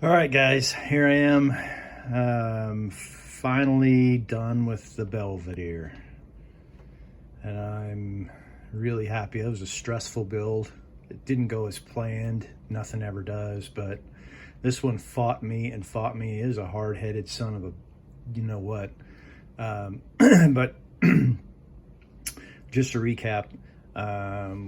All right, guys, here I am, finally done with the Belvedere, and I'm really happy. It was a stressful build. It didn't go as planned. Nothing ever does, but this one fought me and fought me. It is a hard-headed son of a, you know what. But just to recap,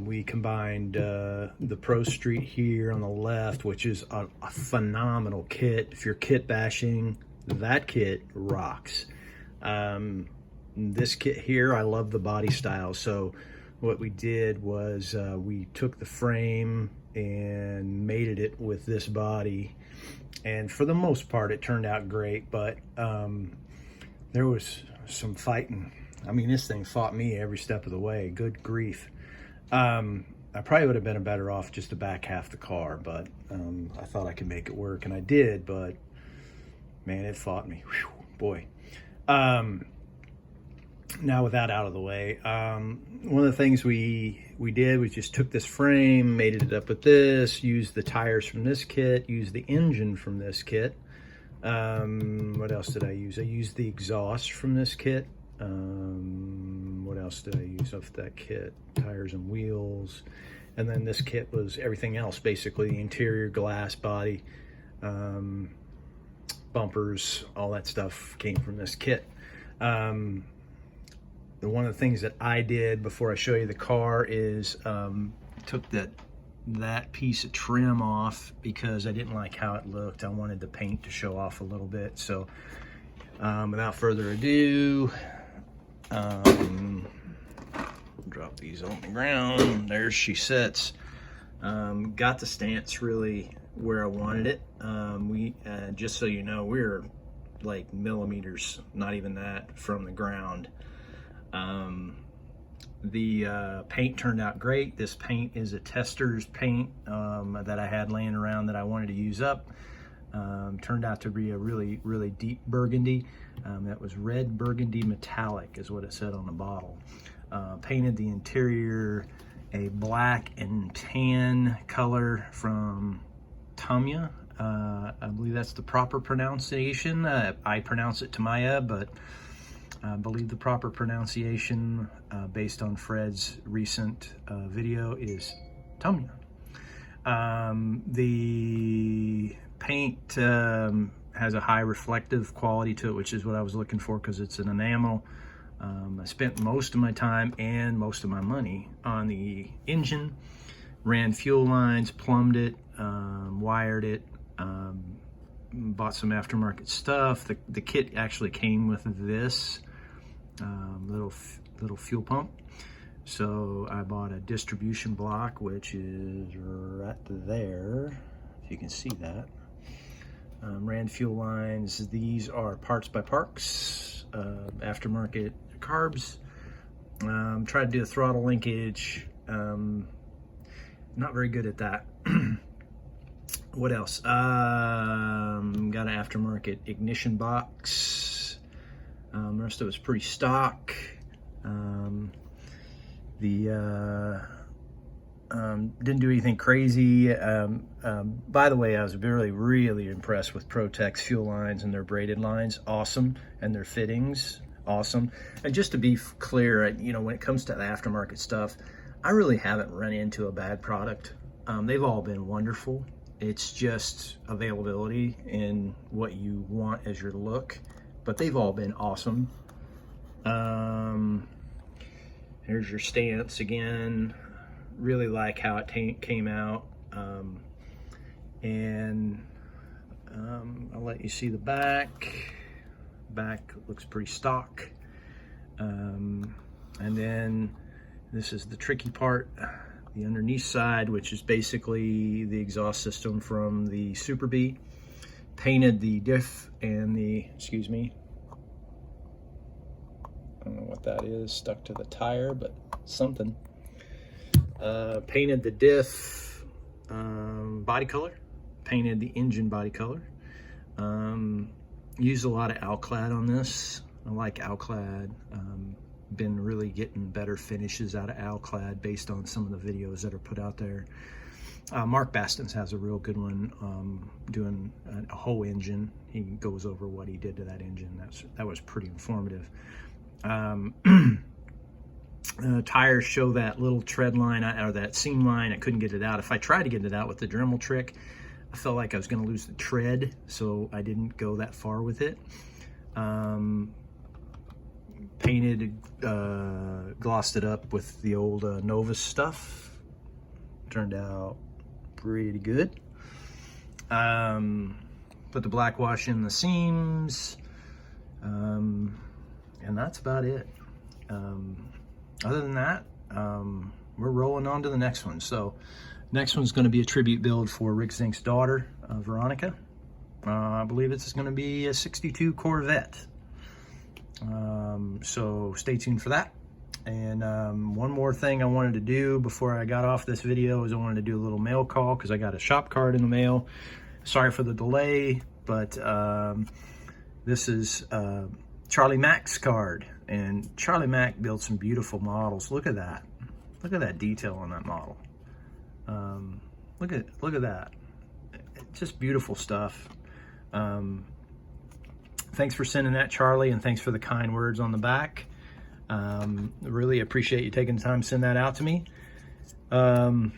we combined the Pro Street here on the left, which is a phenomenal kit. If you're kit bashing, that kit rocks. This kit here, I love the body style. So what we did was we took the frame and mated it with this body. And for the most part, it turned out great, but there was some fighting. I mean, this thing fought me every step of the way. Good grief. I probably would have been better off just the back half the car, but I thought I could make it work, and I did, but man, it fought me. Whew, boy. Now with that out of the way, one of the things we did was just took this frame, mated it up with this, used the tires from this kit, used the engine from this kit. What else did I use? I used the exhaust from this kit. What else did I use off that kit? Tires and wheels. And then this kit was everything else, basically the interior, glass, body, bumpers, all that stuff came from this kit. One of the things that I did before I show you the car is took that piece of trim off because I didn't like how it looked. I wanted the paint to show off a little bit. So without further ado, drop these on the ground. There she sits. Got the stance really where I wanted it. We just so you know, we're like millimeters, not even that, from the ground. The paint turned out great. This paint is a tester's paint that I had laying around that I wanted to use up. Turned out to be a really, really deep burgundy. That was red burgundy metallic is what it said on the bottle. Painted the interior a black and tan color from Tamiya. I believe that's the proper pronunciation. I pronounce it Tamiya, but I believe the proper pronunciation based on Fred's recent video is Tamiya. The paint has a high reflective quality to it, which is what I was looking for because it's an enamel. I spent most of my time and most of my money on the engine, ran fuel lines, plumbed it, wired it, bought some aftermarket stuff. The kit actually came with this little fuel pump. So I bought a distribution block, which is right there, if you can see that. Ran fuel lines. These are Parts by Parks, aftermarket carbs. Tried to do a throttle linkage. Not very good at that. What else? Got an aftermarket ignition box. The rest of it's pretty stock. Didn't do anything crazy. By the way, I was really impressed with Protec's fuel lines and their braided lines. Awesome. And their fittings. Awesome. And just to be clear, you know, when it comes to the aftermarket stuff, I really haven't run into a bad product. They've all been wonderful. It's just availability and what you want as your look, but they've all been awesome. Here's your stance again. Really like how it came out. And I'll let you see the back. Back looks pretty stock. And then this is the tricky part, the underneath side, which is basically the exhaust system from the Super Beat. Painted the diff and the, excuse me, I don't know what that is, stuck to the tire, but something. Painted the diff body color, painted the engine body color. Used a lot of Alclad on this. I like Alclad. Been really getting better finishes out of Alclad based on some of the videos that are put out there. Mark Baston's has a real good one, doing a whole engine. He goes over what he did to that engine. That was pretty informative. Tires show that little tread line, or that seam line. I couldn't get it out. If I tried to get it out with the Dremel trick, I felt like I was going to lose the tread, so I didn't go that far with it. Painted, glossed it up with the old Novus stuff. Turned out pretty good. Put the black wash in the seams, and that's about it. Other than that, we're rolling on to the next one. So next one's going to be a tribute build for Rick Zink's daughter, Veronica. I believe it's going to be a 62 Corvette. So stay tuned for that. And one more thing I wanted to do before I got off this video is I wanted to do a little mail call, because I got a shop card in the mail. Sorry for the delay, but this is Charlie Mack's card. And Charlie Mack built some beautiful models. Look at that. Look at that detail on that model. Look at that. Just beautiful stuff. Thanks for sending that, Charlie, and thanks for the kind words on the back. Really appreciate you taking the time to send that out to me. Other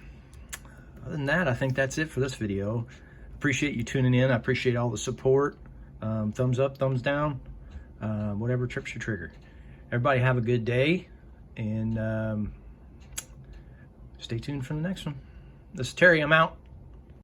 than that, I think that's it for this video. Appreciate you tuning in. I appreciate all the support. Thumbs up, thumbs down, whatever trips your trigger. Everybody have a good day, and stay tuned for the next one. This is Terry. I'm out.